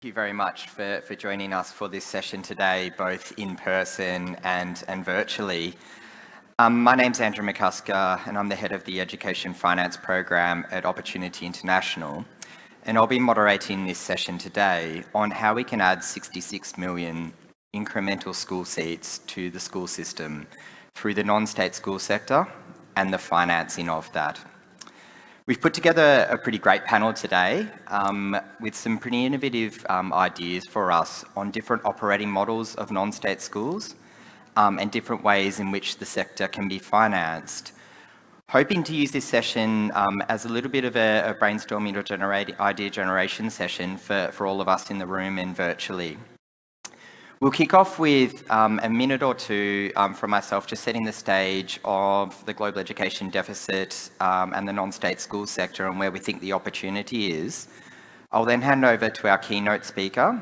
Thank you very much for joining us for this session today, both in person and virtually. My name's Andrew McCusker, and I'm the head of the Education Finance Program at Opportunity International. And I'll be moderating this session today on how we can add 66 million incremental school seats to the school system through the non-state school sector and the financing of that. We've put together a pretty great panel today with some pretty innovative ideas for us on different operating models of non-state schools and different ways in which the sector can be financed. Hoping to use this session as a little bit of a brainstorming or idea generation session for all of us in the room and virtually. We'll kick off with a minute or two from myself, just setting the stage of the global education deficit and the non-state school sector and where we think the opportunity is. I'll then hand over to our keynote speaker,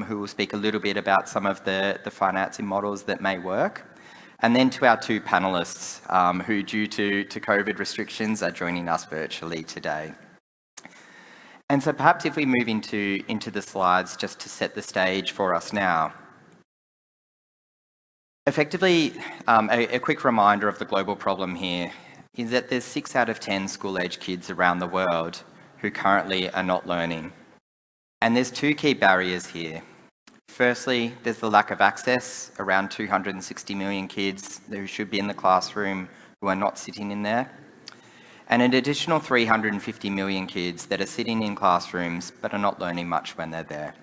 who will speak a little bit about some of the financing models that may work. And then to our two panelists, who due to COVID restrictions are joining us virtually today. And so perhaps if we move into the slides just to set the stage for us now. Effectively, a quick reminder of the global problem here is that there's 6 out of 10 school-age kids around the world who currently are not learning. And there's 2 key barriers here. Firstly, there's the lack of access, around 260 million kids who should be in the classroom who are not sitting in there. And an additional 350 million kids that are sitting in classrooms but are not learning much when they're there.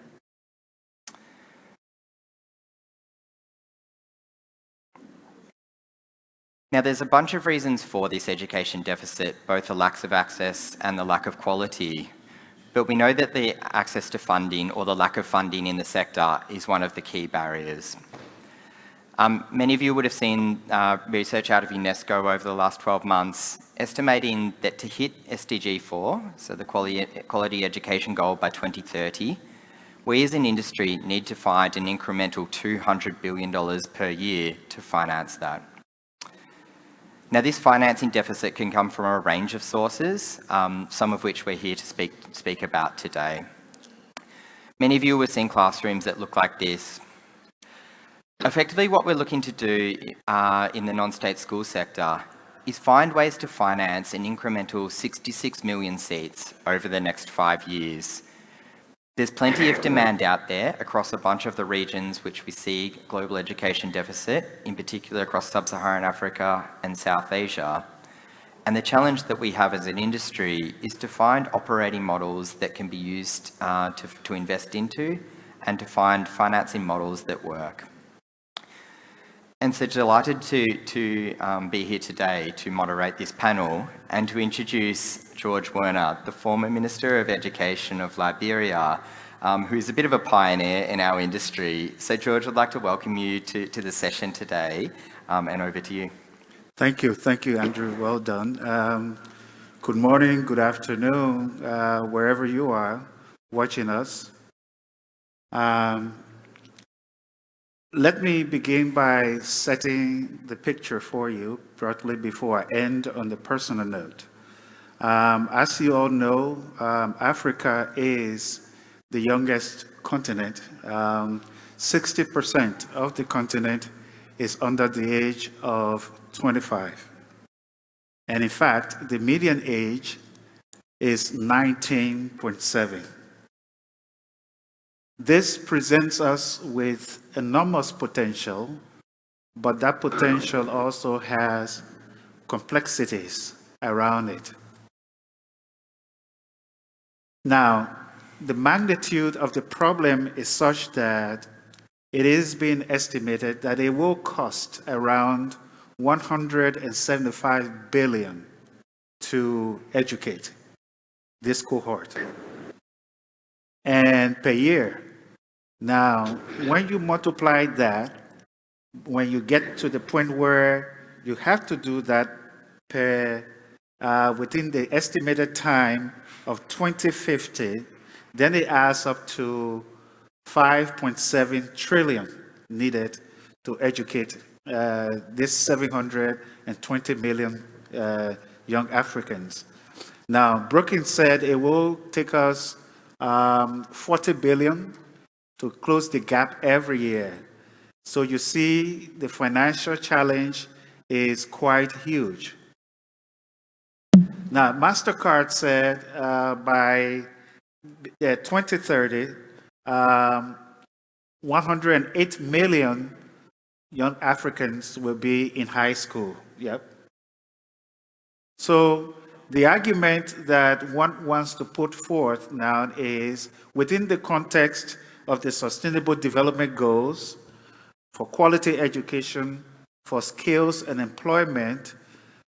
Now, there's a bunch of reasons for this education deficit, both the lack of access and the lack of quality. But we know that the access to funding or the lack of funding in the sector is one of the key barriers. Many of you would have seen research out of UNESCO over the last 12 months, estimating that to hit SDG 4, so the quality education goal by 2030, we as an industry need to find an incremental $200 billion per year to finance that. Now, this financing deficit can come from a range of sources, some of which we're here to speak about today. Many of you have seen classrooms that look like this. Effectively, what we're looking to do in the non-state school sector is find ways to finance an incremental 66 million seats over the next 5 years. There's plenty of demand out there across a bunch of the regions which we see global education deficit, in particular across sub-Saharan Africa and South Asia. And the challenge that we have as an industry is to find operating models that can be used to invest into and to find financing models that work. And so delighted to be here today to moderate this panel and to introduce George Werner, the former Minister of Education of Liberia, who's a bit of a pioneer in our industry. So George, I'd like to welcome you to the session today, and over to you. Thank you, Andrew. Well done. Good morning, good afternoon, wherever you are watching us. Let me begin by setting the picture for you broadly before I end on the personal note. As you all know, Africa is the youngest continent. 60% of the continent is under the age of 25. And in fact, the median age is 19.7. This presents us with enormous potential, but that potential also has complexities around it. Now, the magnitude of the problem is such that it is being estimated that it will cost around $175 billion to educate this cohort, and per year. Now, when you multiply that, when you get to the point where you have to do that within the estimated time of 2050, then it adds up to 5.7 trillion needed to educate this 720 million young Africans. Now, Brookings said it will take us 40 billion to close the gap every year. So you see the financial challenge is quite huge. Now, MasterCard said by 2030, 108 million young Africans will be in high school. Yep. So the argument that one wants to put forth now is within the context of the Sustainable Development Goals for quality education, for skills and employment,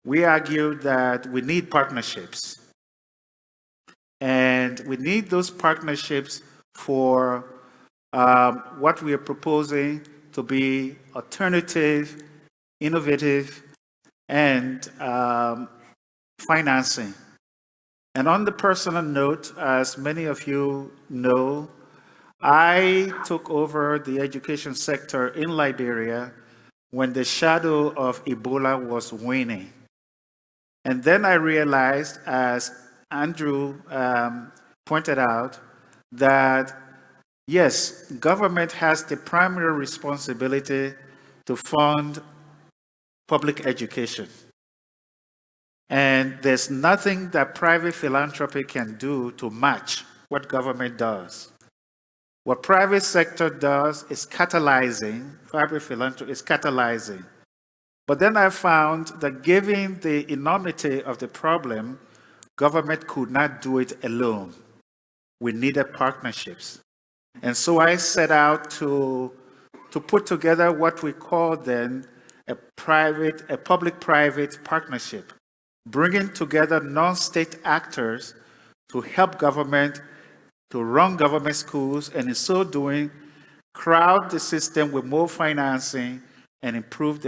we argue that we need partnerships. And we need those partnerships for what we are proposing to be alternative, innovative, and financing. And on the personal note, as many of you know, I took over the education sector in Liberia when the shadow of Ebola was waning. And then I realized, as Andrew pointed out, that yes, government has the primary responsibility to fund public education. And there's nothing that private philanthropy can do to match what government does. What private sector does is catalyzing, private philanthropy is catalyzing. But then I found that given the enormity of the problem, government could not do it alone. We needed partnerships. And so I set out to put together what we call then a public-private partnership, bringing together non-state actors to help government to run government schools, and in so doing, crowd the system with more financing and improve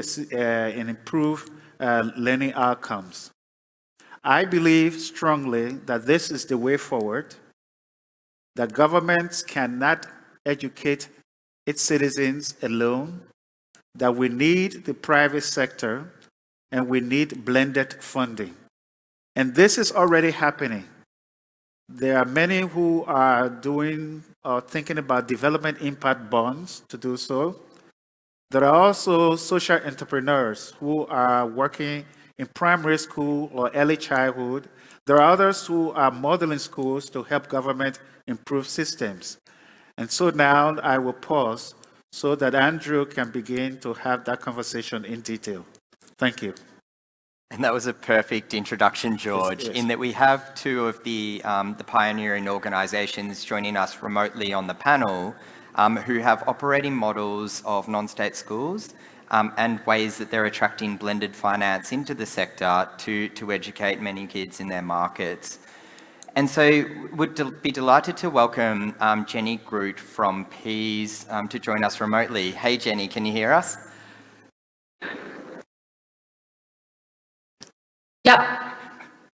learning outcomes. I believe strongly that this is the way forward, that governments cannot educate its citizens alone, that we need the private sector, and we need blended funding. And this is already happening. There are many who are doing or thinking about development impact bonds to do so. There are also social entrepreneurs who are working in primary school or early childhood. There are others who are modeling schools to help government improve systems. And so now I will pause so that Andrew can begin to have that conversation in detail. Thank you. And that was a perfect introduction, George, Yes. in that we have two of the pioneering organisations joining us remotely on the panel who have operating models of non-state schools and ways that they're attracting blended finance into the sector to educate many kids in their markets. And so would be delighted to welcome Jenny Groot from Peas to join us remotely. Hey, Jenny, can you hear us? Yep.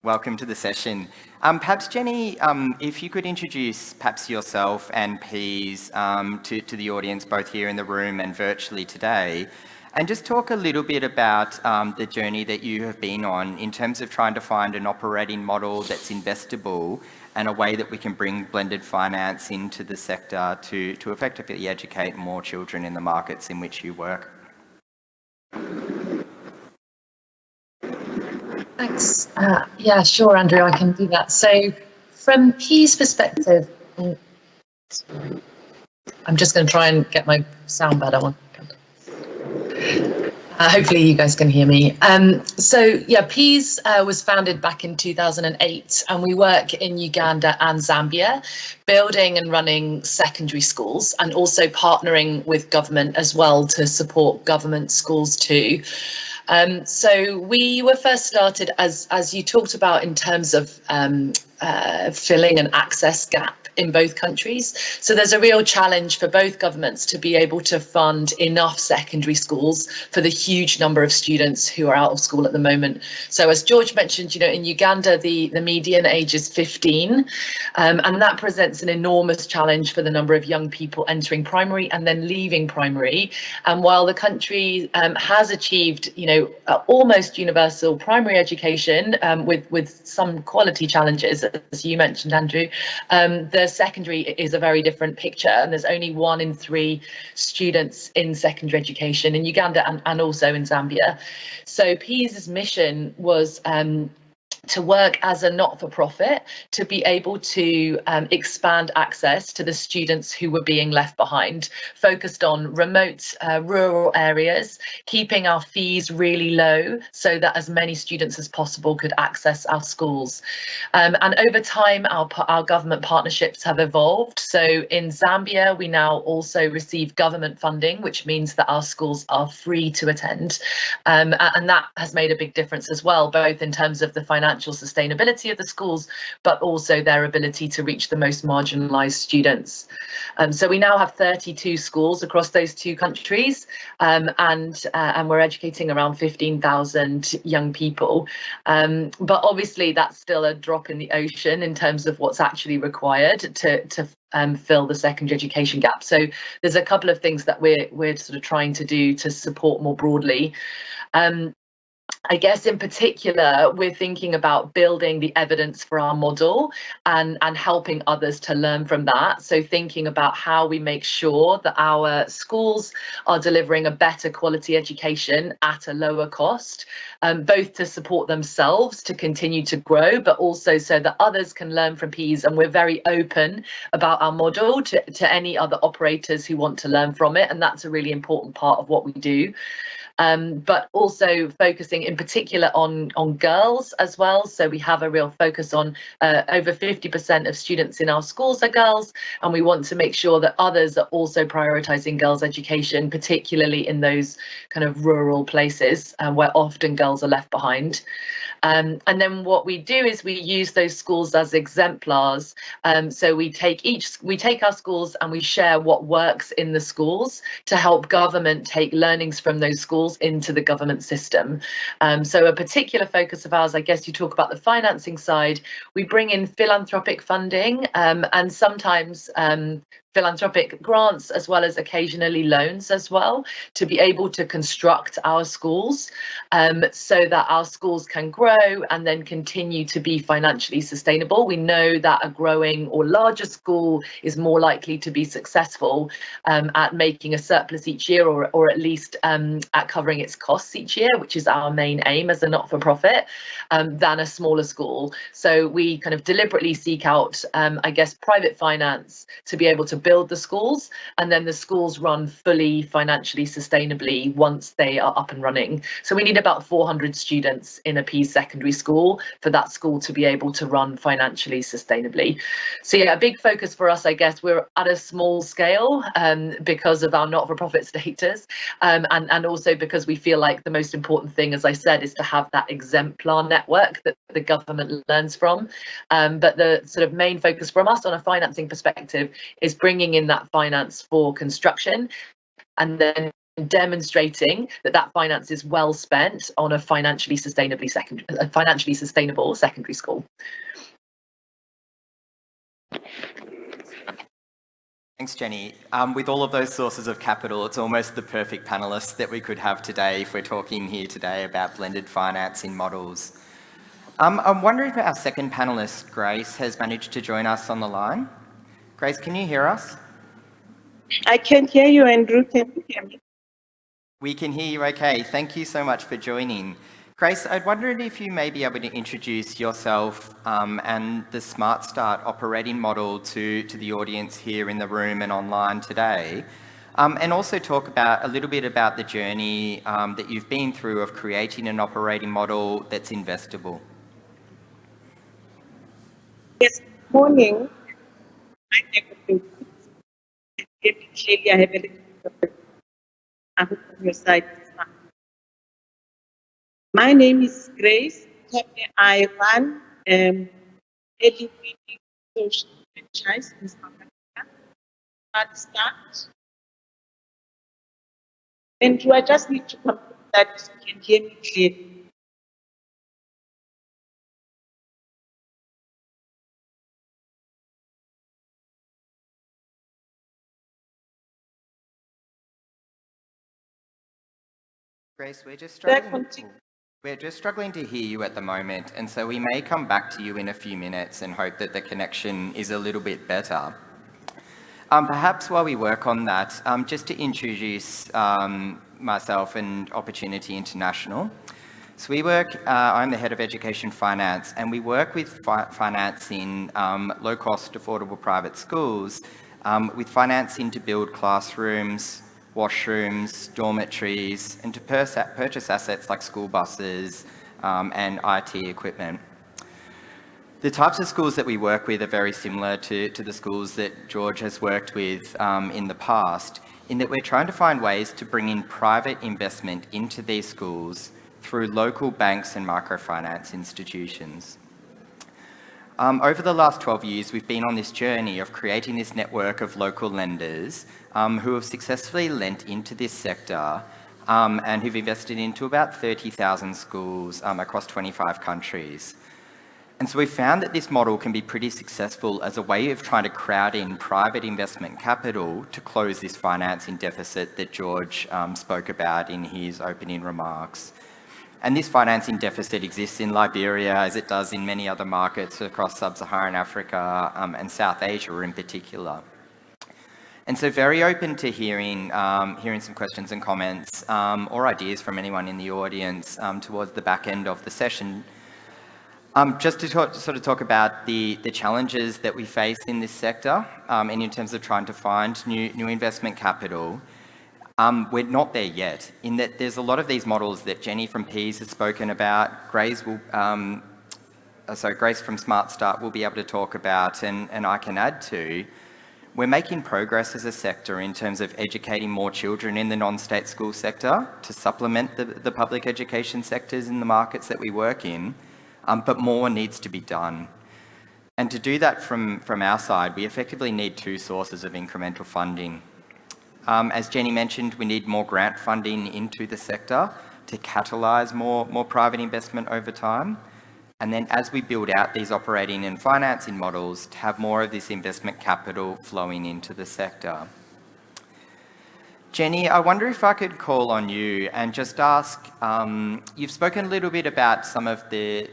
Welcome to the session. Perhaps, Jenny, if you could introduce perhaps yourself and Peas to the audience, both here in the room and virtually today, and just talk a little bit about the journey that you have been on in terms of trying to find an operating model that's investable and a way that we can bring blended finance into the sector to effectively educate more children in the markets in which you work. Thanks. Yeah, sure, Andrew, I can do that. So from Peas' perspective, sorry, I'm just going to try and get my sound better. One second. Hopefully you guys can hear me. So yeah, Peas was founded back in 2008, and we work in Uganda and Zambia, building and running secondary schools, and also partnering with government as well to support government schools too. So we were first started, as you talked about, in terms of filling an access gap in both countries. So there's a real challenge for both governments to be able to fund enough secondary schools for the huge number of students who are out of school at the moment. So as George mentioned, you know, in Uganda, the median age is 15, and that presents an enormous challenge for the number of young people entering primary and then leaving primary. And while the country has achieved, you know, almost universal primary education with some quality challenges as you mentioned, Andrew. The secondary is a very different picture, and there's only 1 in 3 students in secondary education in Uganda and also in Zambia. So PEA's mission was to work as a not-for-profit to be able to expand access to the students who were being left behind, focused on remote rural areas, keeping our fees really low so that as many students as possible could access our schools. And over time, our government partnerships have evolved. So in Zambia, we now also receive government funding, which means that our schools are free to attend. And that has made a big difference as well, both in terms of the financial sustainability of the schools, but also their ability to reach the most marginalised students. So we now have 32 schools across those 2 countries, and we're educating around 15,000 young people. But obviously that's still a drop in the ocean in terms of what's actually required to fill the secondary education gap. So there's a couple of things that we're sort of trying to do to support more broadly. I guess in particular, we're thinking about building the evidence for our model and helping others to learn from that. So thinking about how we make sure that our schools are delivering a better quality education at a lower cost, both to support themselves to continue to grow, but also so that others can learn from PEAS. And we're very open about our model to any other operators who want to learn from it. And that's a really important part of what we do. But also focusing in particular on girls as well. So we have a real focus on over 50% of students in our schools are girls, and we want to make sure that others are also prioritising girls' education, particularly in those kind of rural places where often girls are left behind. And then what we do is we use those schools as exemplars. So we take our schools and we share what works in the schools to help government take learnings from those schools into the government system. So a particular focus of ours, I guess you talk about the financing side, we bring in philanthropic funding and sometimes philanthropic grants, as well as occasionally loans as well, to be able to construct our schools so that our schools can grow and then continue to be financially sustainable. We know that a growing or larger school is more likely to be successful at making a surplus each year, or at least at covering its costs each year, which is our main aim as a not-for-profit, than a smaller school. So we kind of deliberately seek out, I guess, private finance to be able to build the schools, and then the schools run fully financially sustainably once they are up and running. So we need about 400 students in a PEAS secondary school for that school to be able to run financially sustainably. So yeah, a big focus for us, I guess, we're at a small scale because of our not-for-profit status, and also because we feel like the most important thing, as I said, is to have that exemplar network that the government learns from. But the sort of main focus from us on a financing perspective is bringing in that finance for construction and then demonstrating that that finance is well spent on a financially sustainable secondary school. Thanks, Jenny. With all of those sources of capital, it's almost the perfect panelist that we could have today if we're talking here today about blended financing models. I'm wondering if our second panelist, Grace, has managed to join us on the line. Grace, can you hear us? I can hear you, Andrew. Can you hear me? We can hear you okay. Thank you so much for joining. Grace, I'd wondered if you may be able to introduce yourself and the Smart Start operating model to the audience here in the room and online today, and also talk about a little bit about the journey that you've been through of creating an operating model that's investable. Yes, good morning. My name is clearly I have a little bit of I hope on your side is fine. My name is Grace. I run educating social franchise in South Africa. Smart Start. And I just need to confirm that you can hear me clearly. Grace, we're just Should I struggling. continue? We're just struggling to hear you at the moment, and so we may come back to you in a few minutes and hope that the connection is a little bit better. Perhaps while we work on that, just to introduce myself and Opportunity International. So we work, I'm the head of education finance, and we work with financing low-cost, affordable private schools with financing to build classrooms, washrooms, dormitories, and to purchase assets like school buses and IT equipment. The types of schools that we work with are very similar to the schools that George has worked with in the past, in that we're trying to find ways to bring in private investment into these schools through local banks and microfinance institutions. Over the last 12 years, we've been on this journey of creating this network of local lenders who have successfully lent into this sector and who've invested into about 30,000 schools across 25 countries. And so we found that this model can be pretty successful as a way of trying to crowd in private investment capital to close this financing deficit that George spoke about in his opening remarks. And this financing deficit exists in Liberia, as it does in many other markets across sub-Saharan Africa and South Asia in particular. And so very open to hearing some questions and comments or ideas from anyone in the audience towards the back end of the session. Just to sort of talk about the challenges that we face in this sector and in terms of trying to find new investment capital. We're not there yet, in that there's a lot of these models that Jenny from Peas has spoken about, Grace from Smart Start will be able to talk about, and I can add to. We're making progress as a sector in terms of educating more children in the non-state school sector to supplement the public education sectors in the markets that we work in, but more needs to be done. And to do that from our side, we effectively need two sources of incremental funding. As Jenny mentioned, we need more grant funding into the sector to catalyse more private investment over time. And then as we build out these operating and financing models, to have more of this investment capital flowing into the sector. Jenny, I wonder if I could call on you and just ask, you've spoken a little bit about some of the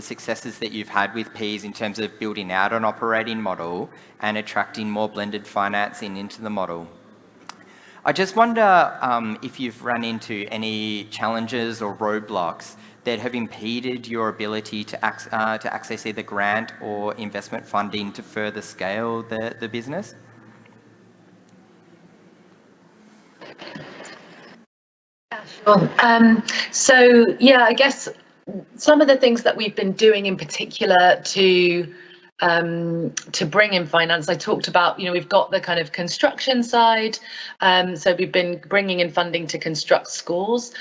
successes that you've had with Peas in terms of building out an operating model and attracting more blended financing into the model. I just wonder if you've run into any challenges or roadblocks that have impeded your ability to access either grant or investment funding to further scale the business? Yeah, sure. I guess some of the things that we've been doing in particular to bring in finance, I talked about, we've got the kind of construction side. So we've been bringing in funding to construct schools.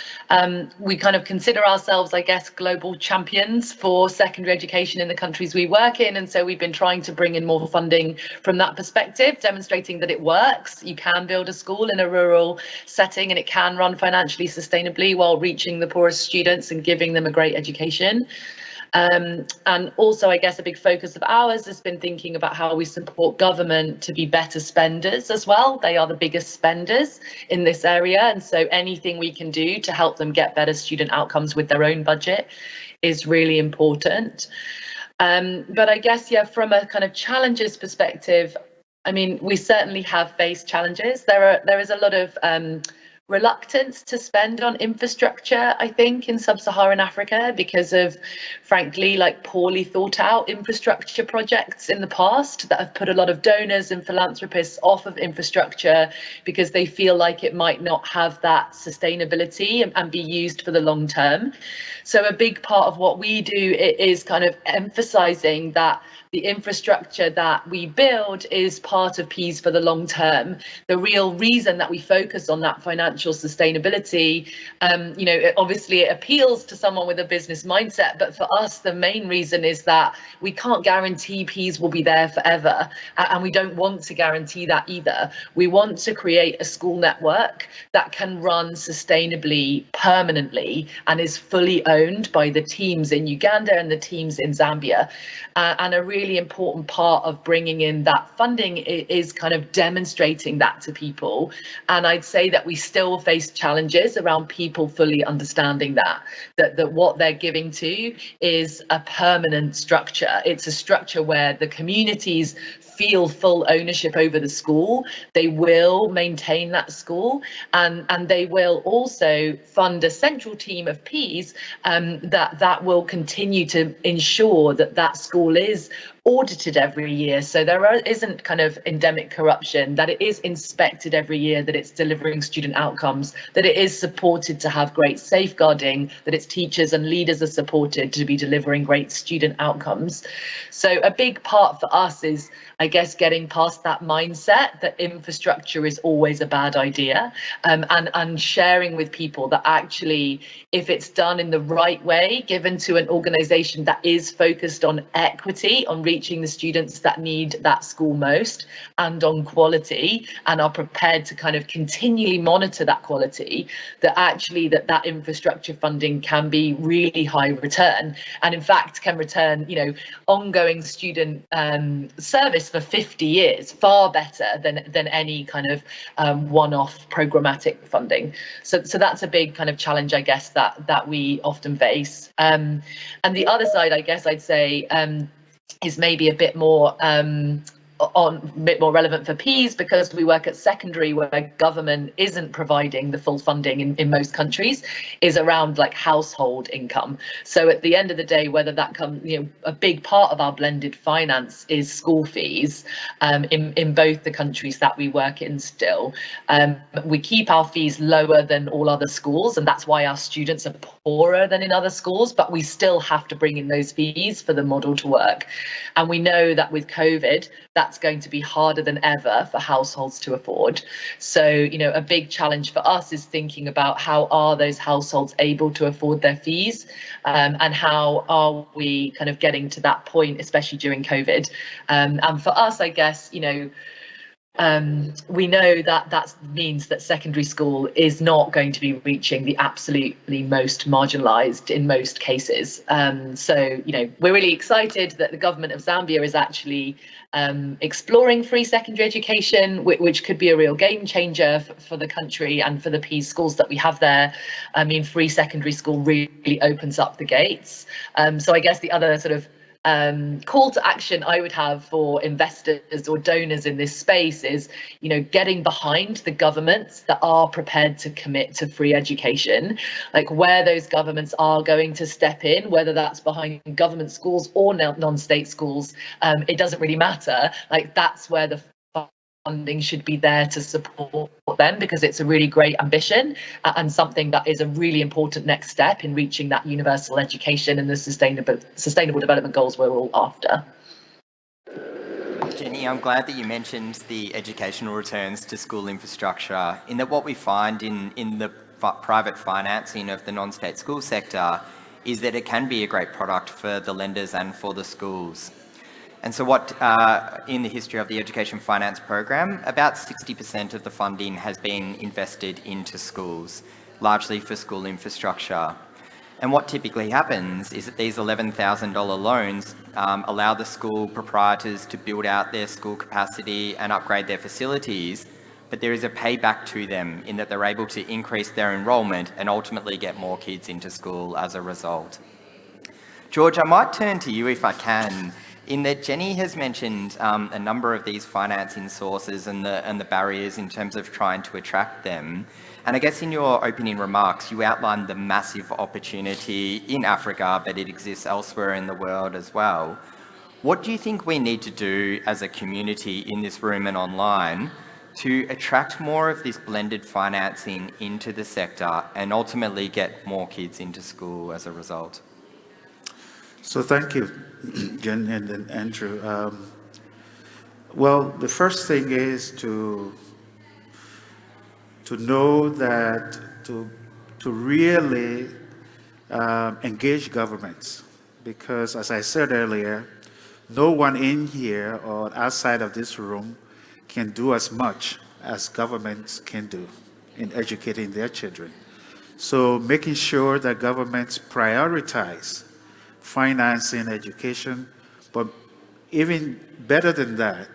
We kind of consider ourselves, I guess, global champions for secondary education in the countries we work in. And so we've been trying to bring in more funding from that perspective, demonstrating that it works. You can build a school in a rural setting and it can run financially sustainably while reaching the poorest students and giving them a great education. And also, I guess, a big focus of ours has been thinking about how we support government to be better spenders as well. They are the biggest spenders in this area. And so anything we can do to help them get better student outcomes with their own budget is really important. But I guess, from a kind of challenges perspective, I mean, we certainly have faced challenges. There is a lot of reluctance to spend on infrastructure, I think, in sub-Saharan Africa because of, frankly, poorly thought out infrastructure projects in the past that have put a lot of donors and philanthropists off of infrastructure because they feel like it might not have that sustainability and be used for the long term. So a big part of what we do is kind of emphasizing that the infrastructure that we build is part of Peas for the long term. The real reason that we focus on that financial sustainability, obviously it appeals to someone with a business mindset, but for us, the main reason is that we can't guarantee peas will be there forever, and we don't want to guarantee that either. We want to create a school network that can run sustainably, permanently, and is fully owned by the teams in Uganda and the teams in Zambia. And a really important part of bringing in that funding is kind of demonstrating that to people. And I'd say that we still face challenges around people fully understanding that what they're giving to is a permanent structure. It's a structure where the communities feel full ownership over the school. They will maintain that school, and they will also fund a central team of Ps that will continue to ensure that school is audited every year, so there isn't kind of endemic corruption, that it is inspected every year, that it's delivering student outcomes, that it is supported to have great safeguarding, that its teachers and leaders are supported to be delivering great student outcomes. So a big part for us is, I guess, getting past that mindset that infrastructure is always a bad idea, and sharing with people that actually, if it's done in the right way, given to an organisation that is focused on equity, on reaching the students that need that school most, and on quality, and are prepared to kind of continually monitor that quality, that actually that infrastructure funding can be really high return, and in fact can return, you know, ongoing student service for 50 years, far better than any kind of one-off programmatic funding. So that's a big kind of challenge, I guess, that we often face. And the other side, I guess I'd say, is maybe a bit more relevant for Ps, because we work at secondary, where government isn't providing the full funding in most countries, is around like household income. So at the end of the day, whether that comes, you know, a big part of our blended finance is school fees in both the countries that we work in still. We keep our fees lower than all other schools, and that's why our students are poorer than in other schools, but we still have to bring in those fees for the model to work. And we know that with COVID, that's going to be harder than ever for households to afford. So, you know, a big challenge for us is thinking about how are those households able to afford their fees, and how are we kind of getting to that point, especially during COVID. And for us, I guess, you know, we know that means that secondary school is not going to be reaching the absolutely most marginalised in most cases. So, you know, we're really excited that the government of Zambia is actually exploring free secondary education, which could be a real game changer for the country and for the Ps schools that we have there. I mean, free secondary school really opens up the gates. So I guess the other sort of call to action I would have for investors or donors in this space is, you know, getting behind the governments that are prepared to commit to free education, like where those governments are going to step in, whether that's behind government schools or non-state schools, it doesn't really matter. Like that's where the funding should be there to support them, because it's a really great ambition and something that is a really important next step in reaching that universal education and the sustainable development goals we're all after. Jenny, I'm glad that you mentioned the educational returns to school infrastructure, in that what we find in the private financing of the non-state school sector is that it can be a great product for the lenders and for the schools. And so what, in the history of the education finance program, about 60% of the funding has been invested into schools, largely for school infrastructure. And what typically happens is that these $11,000 loans allow the school proprietors to build out their school capacity and upgrade their facilities, but there is a payback to them in that they're able to increase their enrolment and ultimately get more kids into school as a result. George, I might turn to you if I can, in that Jenny has mentioned a number of these financing sources and the barriers in terms of trying to attract them. And I guess in your opening remarks, you outlined the massive opportunity in Africa, but it exists elsewhere in the world as well. What do you think we need to do as a community in this room and online to attract more of this blended financing into the sector and ultimately get more kids into school as a result? So thank you, Jen and Andrew. Well, the first thing is to know that to really engage governments, because, as I said earlier, no one in here or outside of this room can do as much as governments can do in educating their children. So making sure that governments prioritize financing education, but even better than that,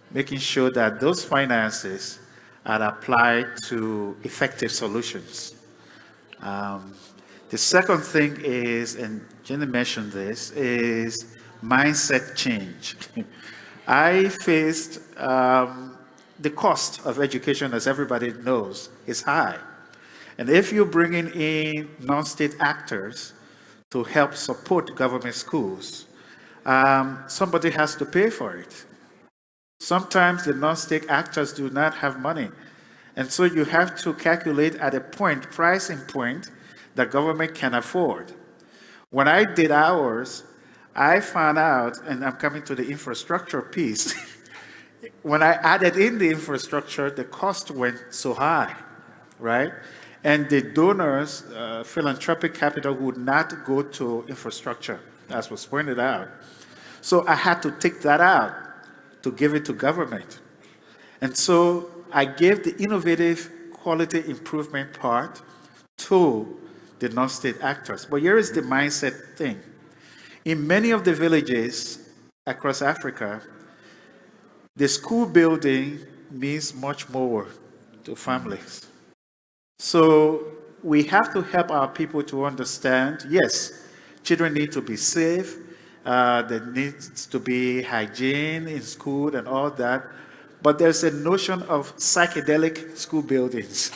making sure that those finances are applied to effective solutions. The second thing is, and Jenny mentioned this, is mindset change. I faced the cost of education, as everybody knows, is high. And if you're bringing in non-state actors to help support government schools, somebody has to pay for it. Sometimes the non-state actors do not have money. And so you have to calculate at a point, pricing point, that government can afford. When I did ours, I found out, and I'm coming to the infrastructure piece, when I added in the infrastructure, the cost went so high, right? And the donors, philanthropic capital, would not go to infrastructure, as was pointed out. So I had to take that out to give it to government. And so I gave the innovative quality improvement part to the non-state actors. But here is the mindset thing. In many of the villages across Africa, the school building means much more to families. So we have to help our people to understand, yes, children need to be safe, there needs to be hygiene in school and all that, but there's a notion of psychedelic school buildings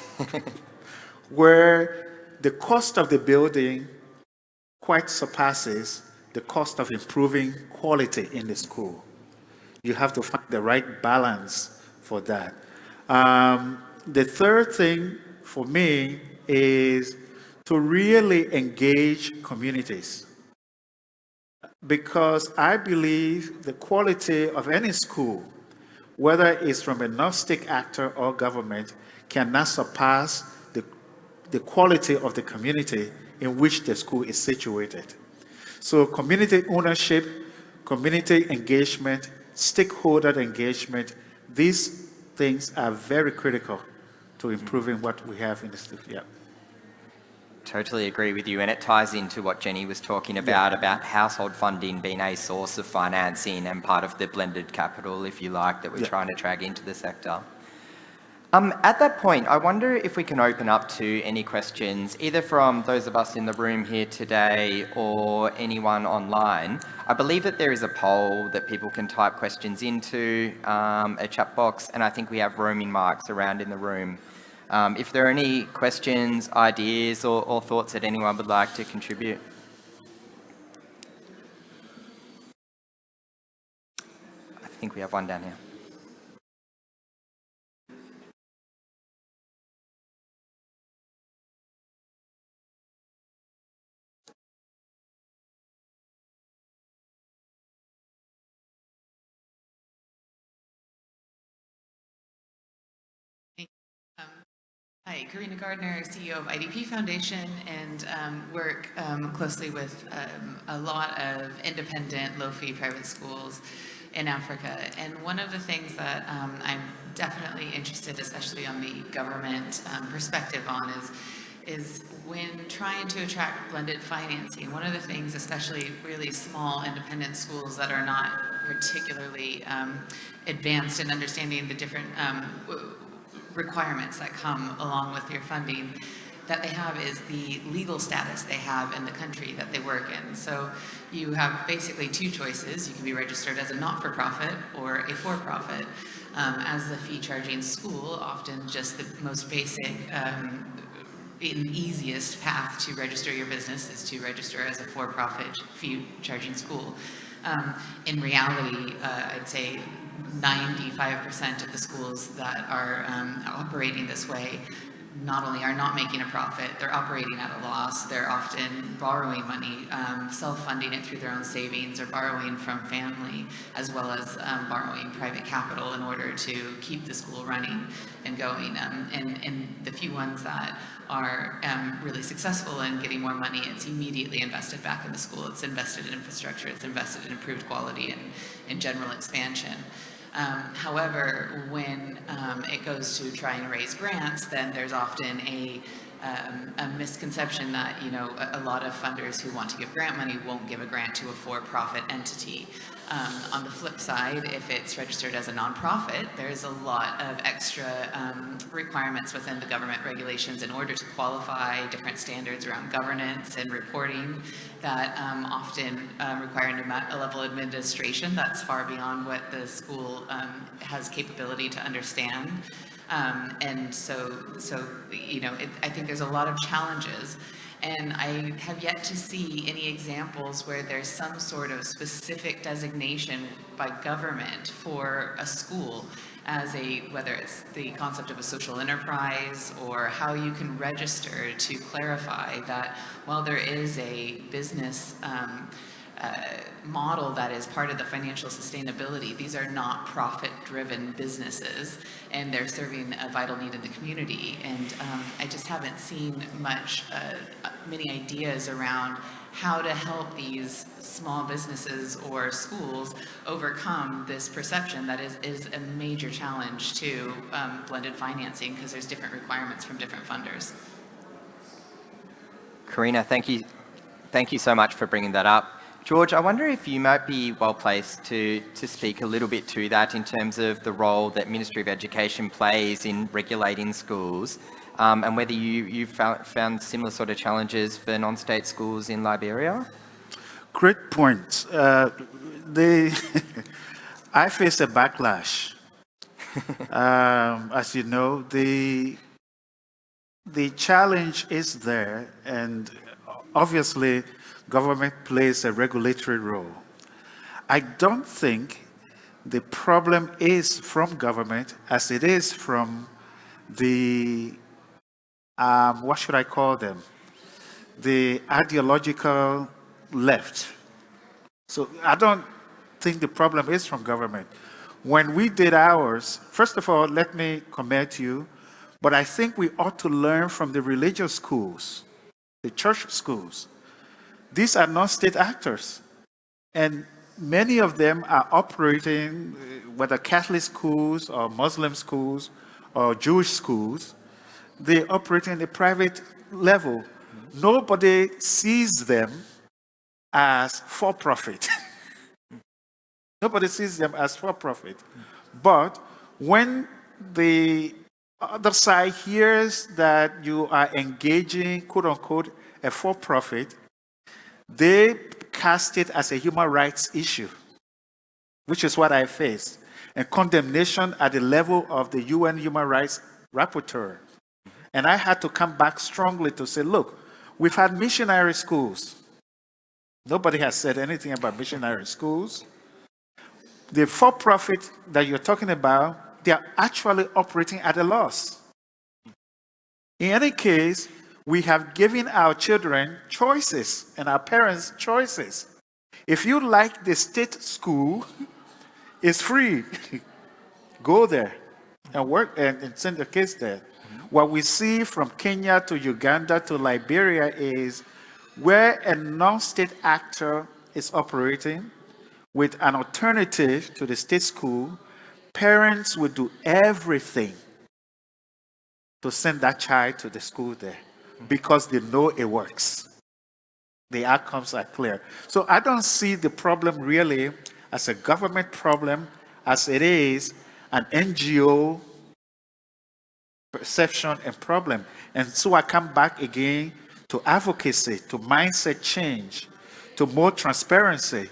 where the cost of the building quite surpasses the cost of improving quality in the school. You have to find the right balance for that. The third thing for me is to really engage communities, because I believe the quality of any school, whether it's from a non-state actor or government, cannot surpass the quality of the community in which the school is situated. So community ownership, community engagement, stakeholder engagement, these things are very critical to improving what we have in the school. Yeah. Totally agree with you, and it ties into what Jenny was talking about household funding being a source of financing and part of the blended capital, if you like, that we're trying to drag into the sector. At that point, I wonder if we can open up to any questions, either from those of us in the room here today or anyone online. I believe that there is a poll that people can type questions into, a chat box, and I think we have roaming marks around in the room. If there are any questions, ideas, or thoughts that anyone would like to contribute. I think we have one down here. Hi, Karina Gardner, CEO of IDP Foundation, and work closely with a lot of independent, low-fee private schools in Africa. And one of the things that I'm definitely interested, especially on the government perspective on, is when trying to attract blended financing, one of the things, especially really small independent schools that are not particularly advanced in understanding the different requirements that come along with your funding that they have is the legal status they have in the country that they work in. So you have basically two choices. You can be registered as a not-for-profit or a for-profit. As a fee-charging school, often just the most basic and easiest path to register your business is to register as a for-profit fee-charging school. In reality, I'd say 95% of the schools that are operating this way not only are not making a profit, they're operating at a loss. They're often borrowing money, self-funding it through their own savings, or borrowing from family, as well as borrowing private capital in order to keep the school running and going. And the few ones that are really successful in getting more money, it's immediately invested back in the school. It's invested in infrastructure. It's invested in improved quality and in general expansion. However, when it goes to try and raise grants, then there's often a misconception that, you know, a lot of funders who want to give grant money won't give a grant to a for-profit entity. On the flip side, if it's registered as a nonprofit, there's a lot of extra requirements within the government regulations in order to qualify, different standards around governance and reporting that often require a level of administration that's far beyond what the school has capability to understand. And so you know, I think there's a lot of challenges, and I have yet to see any examples where there's some sort of specific designation by government for a school as whether it's the concept of a social enterprise or how you can register to clarify that while there is a business model that is part of the financial sustainability, these are not profit-driven businesses, and they're serving a vital need in the community. And I just haven't seen many ideas around how to help these small businesses or schools overcome this perception that is a major challenge to blended financing, because there's different requirements from different funders. Karina, thank you so much for bringing that up. George, I wonder if you might be well placed to speak a little bit to that in terms of the role that Ministry of Education plays in regulating schools, and whether you've found similar sort of challenges for non-state schools in Liberia? Great point. I face a backlash. As you know, the challenge is there, and obviously government plays a regulatory role. I don't think the problem is from government as it is from the, what should I call them? The ideological left. So I don't think the problem is from government. When we did ours, first of all, let me commend you, but I think we ought to learn from the religious schools, the church schools. These are non-state actors, and many of them are operating, whether Catholic schools or Muslim schools or Jewish schools, they operate in the private level. Nobody sees them as for-profit. Nobody sees them as for-profit. But when the other side hears that you are engaging, quote-unquote, a for-profit, they cast it as a human rights issue, which is what I face, and condemnation at the level of the UN Human Rights Rapporteur. And I had to come back strongly to say, look, we've had missionary schools. Nobody has said anything about missionary schools. The for-profit that you're talking about, they are actually operating at a loss. In any case, we have given our children choices and our parents choices. If you like the state school, it's free. Go there and work and send your kids there. What we see from Kenya to Uganda to Liberia is where a non-state actor is operating with an alternative to the state school, parents will do everything to send that child to the school there, because they know it works. The outcomes are clear. So I don't see the problem really as a government problem as it is an NGO perception and problem. And so I come back again to advocacy, to mindset change, to more transparency,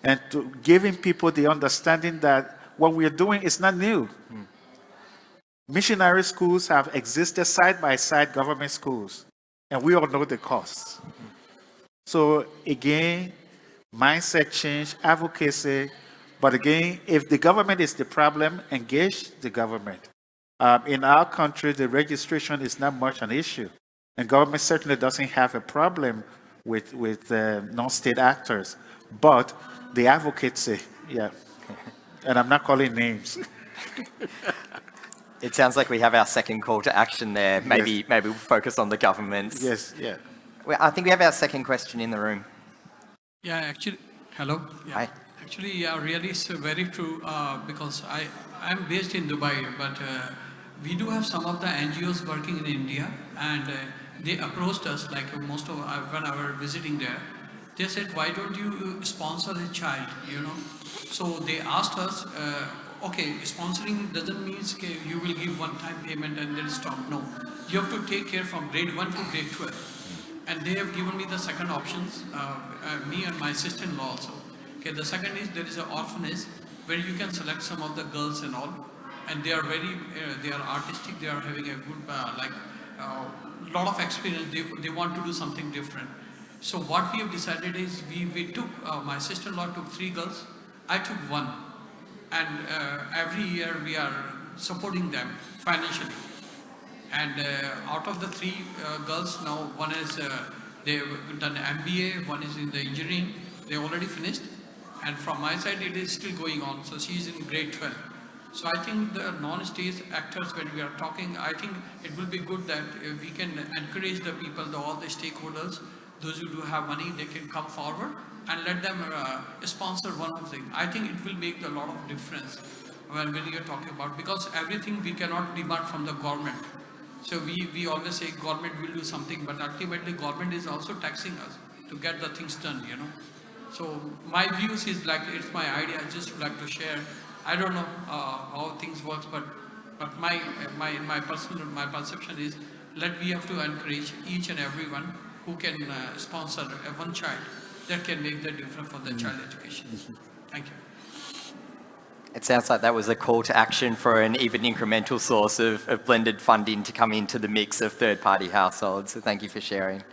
and to giving people the understanding that what we are doing is not new. Missionary schools have existed side by side government schools, and we all know the costs. So again, mindset change, advocacy, but again, if the government is the problem, engage the government. In our country, the registration is not much an issue. And government certainly doesn't have a problem with non-state actors. But the advocacy, yeah. And I'm not calling names. It sounds like we have our second call to action there. Maybe we'll focus on the governments. Yes, yeah. Well, I think we have our second question in the room. Yeah, actually, hello. Yeah. Hi. Actually, yeah, really, it's very true because I'm based in Dubai, but we do have some of the NGOs working in India, and they approached us, like most of when I was visiting there. They said, "Why don't you sponsor a child?" You know, so they asked us. Okay, sponsoring doesn't mean you will give one-time payment and then stop. No, you have to take care from grade 1 to grade 12. And they have given me the second options, me and my sister-in-law also. Okay, the second is there is an orphanage where you can select some of the girls and all. And they are very, they are artistic, they are having a good, lot of experience, they want to do something different. So what we have decided is we took, my sister-in-law took 3 girls, I took 1. And every year we are supporting them financially. And out of the 3 girls now, one is they've done MBA, one is in the engineering, they already finished. And from my side, it is still going on. So she's in grade 12. So I think the non-state actors, when we are talking, I think it will be good that we can encourage the people, all the stakeholders, those who do have money, they can come forward and let them sponsor one of them. I think it will make a lot of difference when you're talking about, because everything we cannot demand from the government. So we always say government will do something, but ultimately government is also taxing us to get the things done, you know. So my views is like, it's my idea, I just would like to share. I don't know how things work, but my perception is we have to encourage each and everyone who can sponsor one child that can make the difference for the child education. Thank you. It sounds like that was a call to action for an even incremental source of blended funding to come into the mix of third-party households. So thank you for sharing.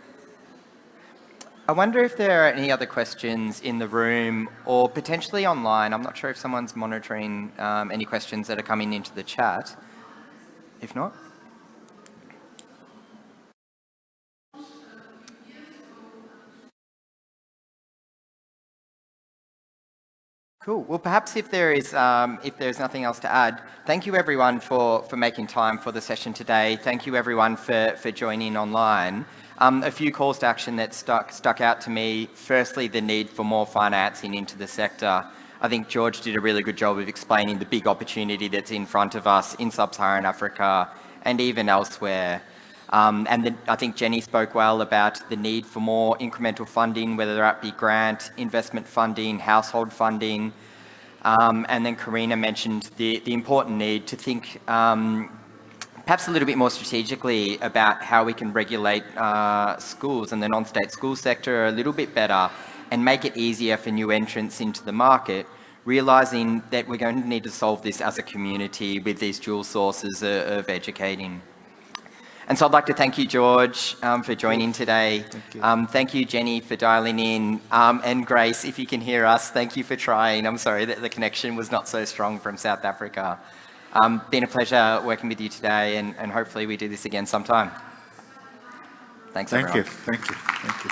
I wonder if there are any other questions in the room or potentially online. I'm not sure if someone's monitoring any questions that are coming into the chat. If not. Cool. Well, perhaps if there's nothing else to add, thank you everyone for making time for the session today. Thank you everyone for joining online. A few calls to action that stuck out to me. Firstly, the need for more financing into the sector. I think George did a really good job of explaining the big opportunity that's in front of us in sub-Saharan Africa and even elsewhere. I think Jenny spoke well about the need for more incremental funding, whether that be grant, investment funding, household funding. And then Karina mentioned the important need to think perhaps a little bit more strategically about how we can regulate schools and the non-state school sector a little bit better and make it easier for new entrants into the market, realising that we're going to need to solve this as a community with these dual sources of educating. And so I'd like to thank you, George, for joining today. Thank you. Thank you, Jenny, for dialing in. And Grace, if you can hear us, thank you for trying. I'm sorry that the connection was not so strong from South Africa. Been a pleasure working with you today, and hopefully we do this again sometime. Thanks, everyone. Thank you.